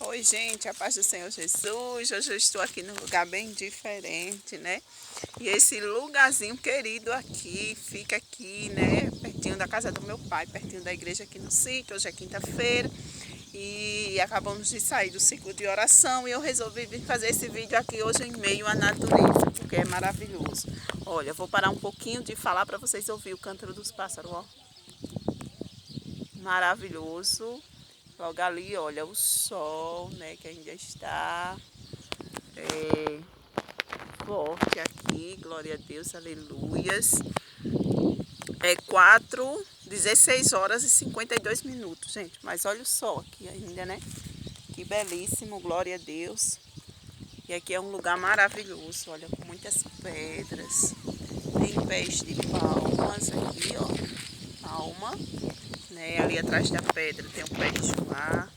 Oi, gente, a paz do Senhor Jesus. Hoje eu estou aqui num lugar bem diferente, né? E esse lugarzinho querido aqui, fica aqui, né? Pertinho da casa do meu pai, pertinho da igreja aqui no sítio. Hoje é quinta-feira e acabamos de sair do ciclo de oração e eu resolvi vir fazer esse vídeo aqui hoje em meio à natureza, porque é maravilhoso. Olha, eu vou parar um pouquinho de falar para vocês ouvirem o canto dos pássaros, ó. Maravilhoso. Logo ali, olha, o sol, né, que ainda está forte aqui, glória a Deus, aleluias. 16 horas e 52 minutos, gente, mas olha o sol aqui ainda, né? Que belíssimo, glória a Deus. E aqui é um lugar maravilhoso, olha, com muitas pedras, tem pés de palmas aqui, ó, palma. Né, ali atrás da pedra tem um pé de joá.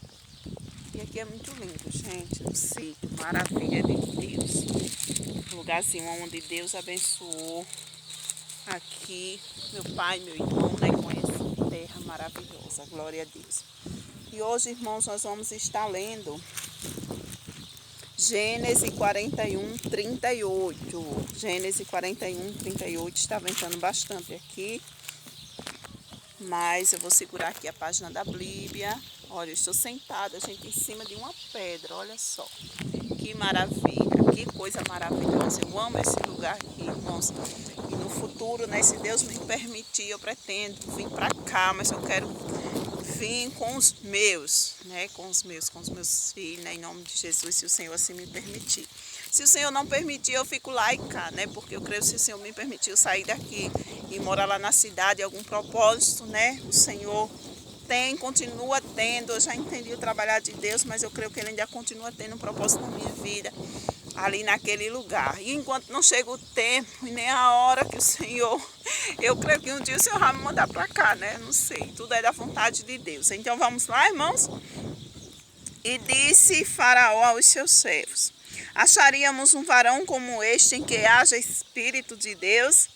E aqui é muito lindo, gente. Um sítio, maravilha de Deus. Um lugarzinho onde Deus abençoou. Aqui, meu pai, meu irmão, né, com essa terra maravilhosa. Glória a Deus. E hoje, irmãos, nós vamos estar lendo Gênesis 41, 38. Gênesis 41, 38. Está ventando bastante aqui. Mas eu vou segurar aqui a página da Bíblia. Olha, eu estou sentada, gente, em cima de uma pedra. Olha só. Que maravilha, que coisa maravilhosa. Eu amo esse lugar aqui, irmãos. E no futuro, né, se Deus me permitir, eu pretendo vir para cá, mas eu quero vir com os meus, né, com os meus filhos, né, em nome de Jesus, se o Senhor assim me permitir. Se o Senhor não permitir, eu fico lá e cá, né? Porque eu creio que se o Senhor me permitiu sair daqui e morar lá na cidade, algum propósito, né? O Senhor tem, continua tendo. Eu já entendi o trabalhar de Deus, mas eu creio que Ele ainda continua tendo um propósito na minha vida, ali naquele lugar. E enquanto não chega o tempo e nem a hora que o Senhor, eu creio que um dia o Senhor vai me mandar para cá, né? Não sei, tudo é da vontade de Deus. Então vamos lá, irmãos? E disse Faraó aos seus servos: acharíamos um varão como este em que haja Espírito de Deus?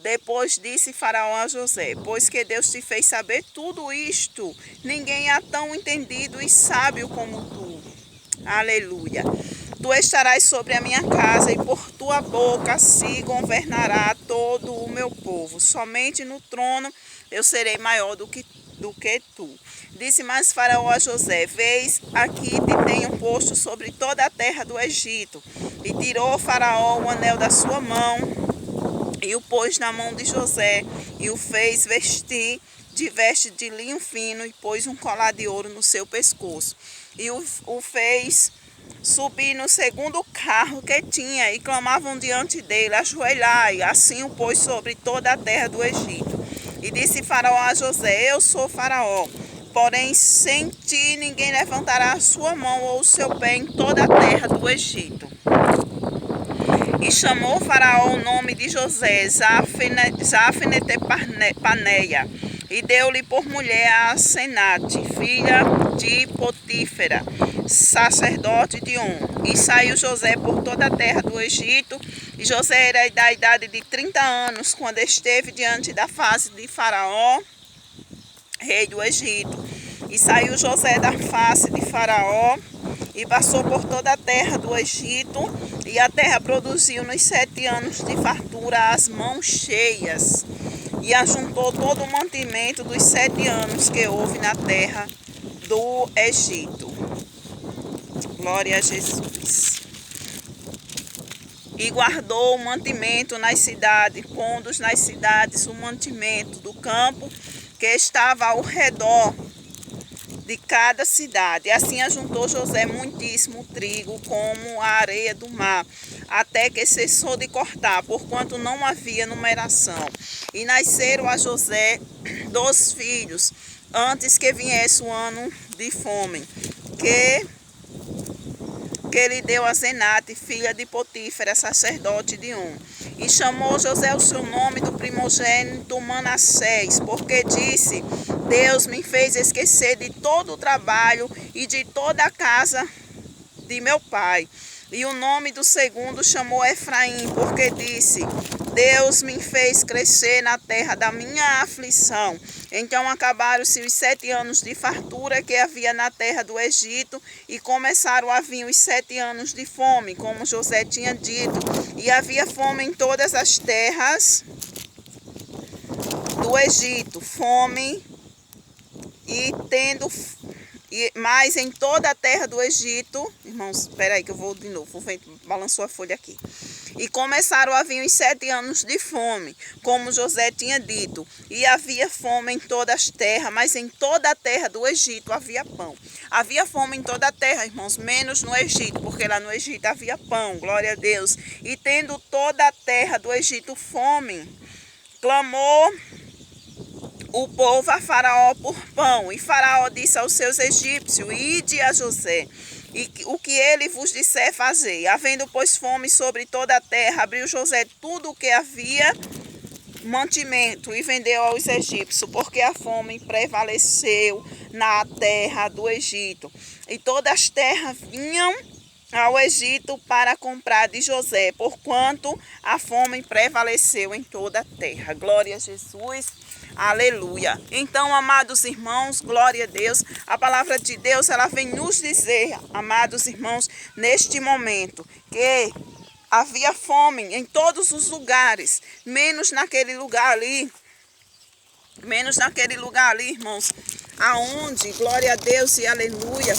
Depois disse Faraó a José: pois que Deus te fez saber tudo isto, ninguém há tão entendido e sábio como tu. Aleluia. Tu estarás sobre a minha casa e por tua boca se governará todo o meu povo. Somente no trono eu serei maior do que tu. Disse mais Faraó a José: vês, aqui te tenho posto sobre toda a terra do Egito. E tirou Faraó o anel da sua mão e o pôs na mão de José e o fez vestir de veste de linho fino e pôs um colar de ouro no seu pescoço. E o fez subir no segundo carro que tinha e clamavam diante dele: ajoelhai. Assim o pôs sobre toda a terra do Egito. E disse Faraó a José: eu sou Faraó, porém sem ti ninguém levantará a sua mão ou o seu pé em toda a terra do Egito. E chamou Faraó o nome de José Zafnetepaneia, e deu-lhe por mulher a Asenate, filha de Potífera, sacerdote de On. E saiu José por toda a terra do Egito, e José era da idade de 30 anos, quando esteve diante da face de Faraó, rei do Egito. E saiu José da face de Faraó, e passou por toda a terra do Egito, e a terra produziu nos 7 anos de fartura as mãos cheias, e ajuntou todo o mantimento dos 7 anos que houve na terra do Egito. Glória a Jesus. E guardou o mantimento nas cidades, pondo nas cidades o mantimento do campo que estava ao redor de cada cidade. E assim ajuntou José muitíssimo trigo, como a areia do mar, até que cessou de cortar, porquanto não havia numeração. E nasceram a José 2 filhos, antes que viesse o ano de fome, que lhe deu a Asenate, filha de Potífera, sacerdote de On. E chamou José o seu nome do primogênito Manassés, porque disse: Deus me fez esquecer de todo o trabalho e de toda a casa de meu pai. E o nome do segundo chamou Efraim, porque disse: Deus me fez crescer na terra da minha aflição. Então acabaram-se os 7 anos de fartura que havia na terra do Egito, e começaram a vir os 7 anos de fome, como José tinha dito. E havia fome em todas as terras do Egito, fome, mas em toda a terra do Egito, irmãos, espera aí que eu vou de novo, o vento balançou a folha aqui. E começaram a vir os 7 anos de fome, como José tinha dito. E havia fome em todas as terras, mas em toda a terra do Egito havia pão. Havia fome em toda a terra, irmãos, menos no Egito, porque lá no Egito havia pão, glória a Deus. E tendo toda a terra do Egito fome, clamou o povo a Faraó por pão, e Faraó disse aos seus egípcios: ide a José, e o que ele vos disser fazei. Havendo, pois, fome sobre toda a terra, abriu José tudo o que havia mantimento e vendeu aos egípcios, porque a fome prevaleceu na terra do Egito. E todas as terras vinham ao Egito para comprar de José, porquanto a fome prevaleceu em toda a terra. Glória a Jesus. Aleluia. Então, amados irmãos, glória a Deus. A palavra de Deus, ela vem nos dizer, amados irmãos, neste momento, que havia fome em todos os lugares, menos naquele lugar ali, irmãos, aonde, glória a Deus e aleluia,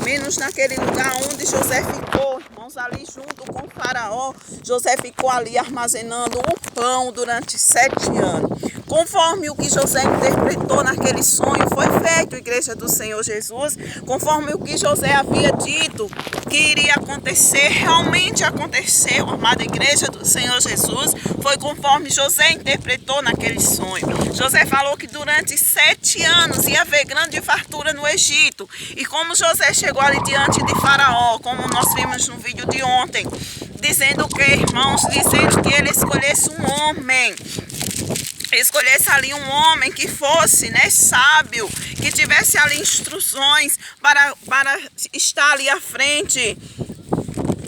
menos naquele lugar onde José ficou, irmãos, ali junto com o Faraó. José ficou ali armazenando o pão durante 7 anos. Conforme o que José interpretou naquele sonho, foi feito, igreja do Senhor Jesus. Conforme o que José havia dito que iria acontecer, realmente aconteceu, amada igreja do Senhor Jesus. Foi conforme José interpretou naquele sonho. José falou que durante 7 anos ia haver grande fartura no Egito. E como José chegou ali diante de Faraó, como nós vimos no vídeo de ontem, dizendo que, irmãos, dizendo que ele escolhesse um homem, escolhesse ali um homem que fosse, né, sábio, que tivesse ali instruções para estar ali à frente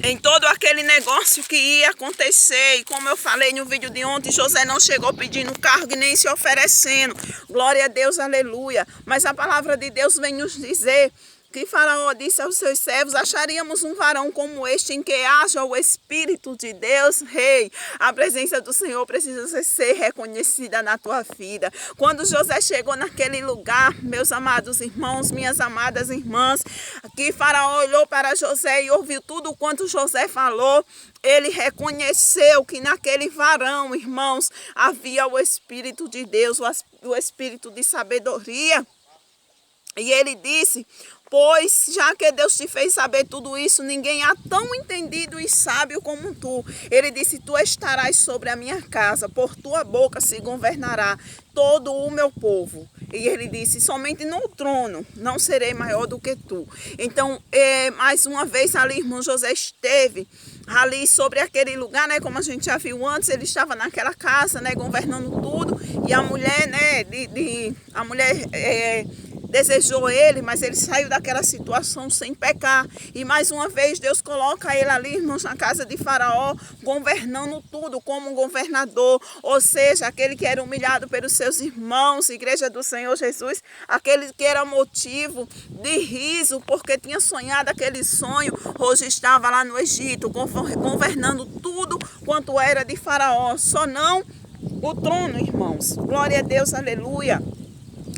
em todo aquele negócio que ia acontecer. E como eu falei no vídeo de ontem, José não chegou pedindo cargo e nem se oferecendo. Glória a Deus, aleluia. Mas a palavra de Deus vem nos dizer que Faraó disse aos seus servos: acharíamos um varão como este em que haja o Espírito de Deus, rei. A presença do Senhor precisa ser reconhecida na tua vida. Quando José chegou naquele lugar, meus amados irmãos, minhas amadas irmãs, que Faraó olhou para José e ouviu tudo quanto José falou, ele reconheceu que naquele varão, irmãos, havia o Espírito de Deus, o Espírito de sabedoria. E ele disse: pois, já que Deus te fez saber tudo isso, ninguém há tão entendido e sábio como tu. Ele disse: tu estarás sobre a minha casa, por tua boca se governará todo o meu povo. E ele disse: somente no trono não serei maior do que tu. Então, mais uma vez ali, irmão José esteve ali sobre aquele lugar, né? Como a gente já viu antes, ele estava naquela casa, né? Governando tudo. E a mulher, né? Desejou ele, mas ele saiu daquela situação sem pecar. E mais uma vez Deus coloca ele ali, irmãos, na casa de Faraó, governando tudo como um governador. Ou seja, aquele que era humilhado pelos seus irmãos, igreja do Senhor Jesus, aquele que era motivo de riso porque tinha sonhado aquele sonho, hoje estava lá no Egito, governando tudo quanto era de Faraó. Só não o trono, irmãos. Glória a Deus, aleluia.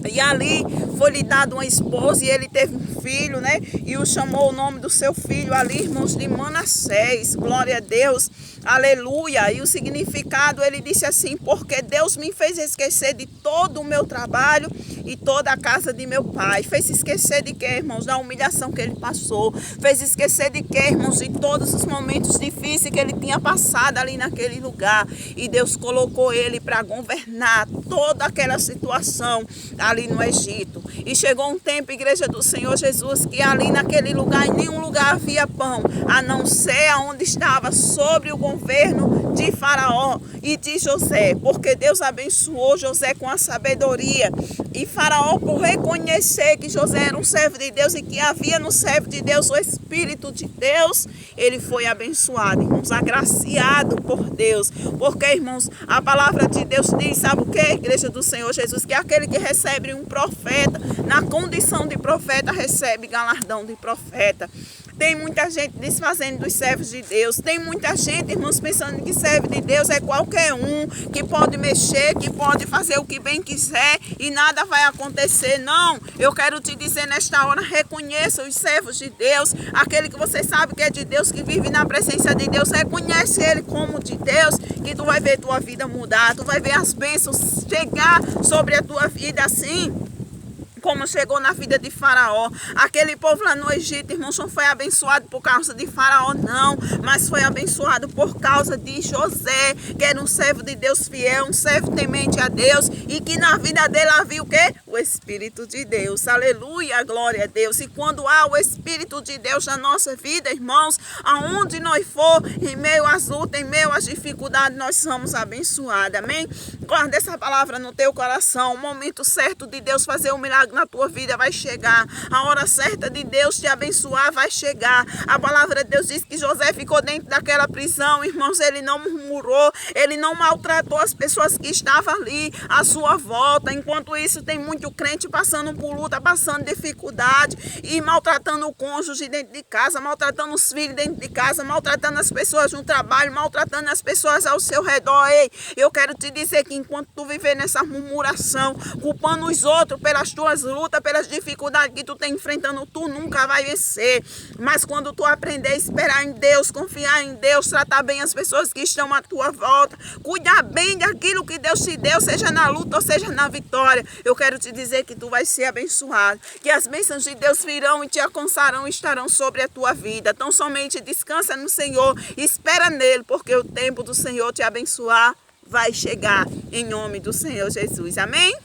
E ali foi-lhe dado uma esposa e ele teve um filho, né? E o chamou o nome do seu filho ali, irmãos, de Manassés. Glória a Deus, aleluia. E o significado, ele disse assim: porque Deus me fez esquecer de todo o meu trabalho e toda a casa de meu pai. Fez esquecer de quê, irmãos? Da humilhação que ele passou. Fez esquecer de quê, irmãos? De todos os momentos difíceis que ele tinha passado ali naquele lugar. E Deus colocou ele para governar toda aquela situação ali no Egito. E chegou um tempo, igreja do Senhor Jesus, que ali naquele lugar, em nenhum lugar havia pão, a não ser onde estava sobre o governo de Faraó e de José, porque Deus abençoou José com a sabedoria. E Faraó, por reconhecer que José era um servo de Deus e que havia no servo de Deus o Espírito de Deus, ele foi abençoado, irmãos, agraciado por Deus. Porque, irmãos, a palavra de Deus diz, sabe o que, igreja do Senhor Jesus? Que aquele que recebe um profeta, na condição de profeta, recebe galardão de profeta. Tem muita gente desfazendo dos servos de Deus. Tem muita gente, irmãos, pensando que servo de Deus é qualquer um, que pode mexer, que pode fazer o que bem quiser e nada vai acontecer. Não, eu quero te dizer nesta hora, reconheça os servos de Deus, aquele que você sabe que é de Deus, que vive na presença de Deus, reconhece ele como de Deus, que tu vai ver tua vida mudar, tu vai ver as bênçãos chegar sobre a tua vida assim como chegou na vida de Faraó. Aquele povo lá no Egito, irmãos, não foi abençoado por causa de Faraó, não, mas foi abençoado por causa de José, que era um servo de Deus fiel, um servo temente a Deus, e que na vida dele havia o quê? O Espírito de Deus. Aleluia, glória a Deus. E quando há o Espírito de Deus na nossa vida, irmãos, aonde nós for, em meio às lutas, em meio às dificuldades, nós somos abençoados. Amém? Guarda essa palavra no teu coração. O momento certo de Deus fazer um milagre na tua vida vai chegar. A hora certa de Deus te abençoar vai chegar. A palavra de Deus diz que José ficou dentro daquela prisão, irmãos, ele não murmurou, ele não maltratou as pessoas que estavam ali à sua volta. Enquanto isso, tem muito crente passando por luta, passando dificuldade e maltratando o cônjuge dentro de casa, maltratando os filhos dentro de casa, maltratando as pessoas no trabalho, maltratando as pessoas ao seu redor. Ei, eu quero te dizer que enquanto tu viver nessa murmuração, culpando os outros pelas tuas lutas, pelas dificuldades que tu está enfrentando, tu nunca vai vencer. Mas quando tu aprender a esperar em Deus, confiar em Deus, tratar bem as pessoas que estão à tua volta, cuidar bem daquilo que Deus te deu, seja na luta ou seja na vitória, eu quero te dizer que tu vai ser abençoado, que as bênçãos de Deus virão e te alcançarão e estarão sobre a tua vida. Então somente descansa no Senhor, espera nele, porque o tempo do Senhor te abençoar vai chegar em nome do Senhor Jesus. Amém?